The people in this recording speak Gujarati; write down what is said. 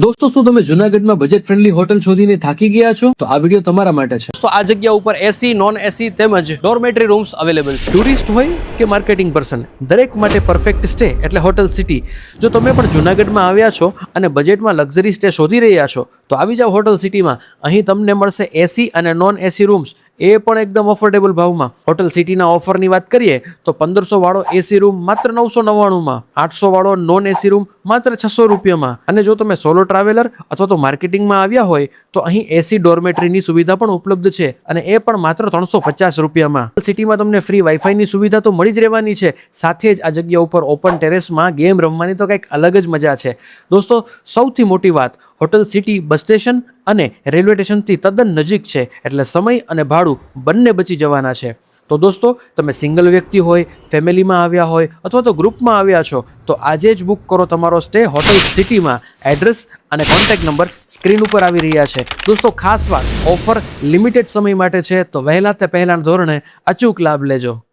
દોસ્તો, શું તમે જૂનાગઢમાં બજેટ ફ્રેન્ડલી હોટલ શોધીને થાકી ગયા છો? તો આ વિડીયો તમારા માટે છે. તો આ જગ્યા ઉપર એસી, નોન એસી તેમજ ડોર્મેટરી રૂમ્સ અવેલેબલ છે. ટુરિસ્ટ હોય કે માર્કેટિંગ પર્સન, દરેક માટે પરફેક્ટ સ્ટે એટલે હોટલ સિટી. જો તમે પણ જૂનાગઢમાં આવ્યા છો અને બજેટમાં લક્ઝરી સ્ટે શોધી રહ્યા છો તો આવી જાવ હોટલ સિટીમાં. અહીં તમને મળશે એસી અને નોન એસી રૂમ્સ, એ પણ એકદમ અફોર્ડેબલ ભાવમાં. હોટલ સિટીના ઓફરની વાત કરીએ તો 1500 વાળો એસી રૂમ માત્ર 999માં, 800 વાળો નોન એસી રૂમ માત્ર 600 રૂપિયામાં. અને જો તમે સોલો ટ્રાવેલર અથવા તો માર્કેટિંગમાં આવ્યા હોય તો અહીં એસી ડોર્મેટરીની સુવિધા પણ ઉપલબ્ધ છે અને એ પણ માત્ર 350 રૂપિયામાં. સિટીમાં તમને ફ્રી વાઈફાઈની સુવિધા તો મળી જ રહેવાની છે, સાથે જ આ જગ્યા ઉપર ઓપન ટેરેસમાં ગેમ રમવાની તો કંઈક અલગ જ મજા છે. દોસ્તો, સૌથી મોટી વાત, હોટલ સિટી બસ સ્ટેશન અને રેલવે સ્ટેશનથી તદ્દન નજીક છે, એટલે સમય અને ભાડું બંને બચી જવાના છે. તો દોસ્તો, તમે સિંગલ વ્યક્તિ હોય, ફેમિલીમાં આવ્યા હોય અથવા તો ગ્રુપમાં આવ્યા છો તો આજે જ બુક કરો તમારો સ્ટે હોટલ સિટીમાં. એડ્રેસ અને કોન્ટેક્ટ નંબર સ્ક્રીન ઉપર આવી રહ્યા છે. દોસ્તો, ખાસ વાત, ઓફર લિમિટેડ સમય માટે છે, તો વહેલા તે પહેલાના ધોરણે અચૂક લાભ લેજો.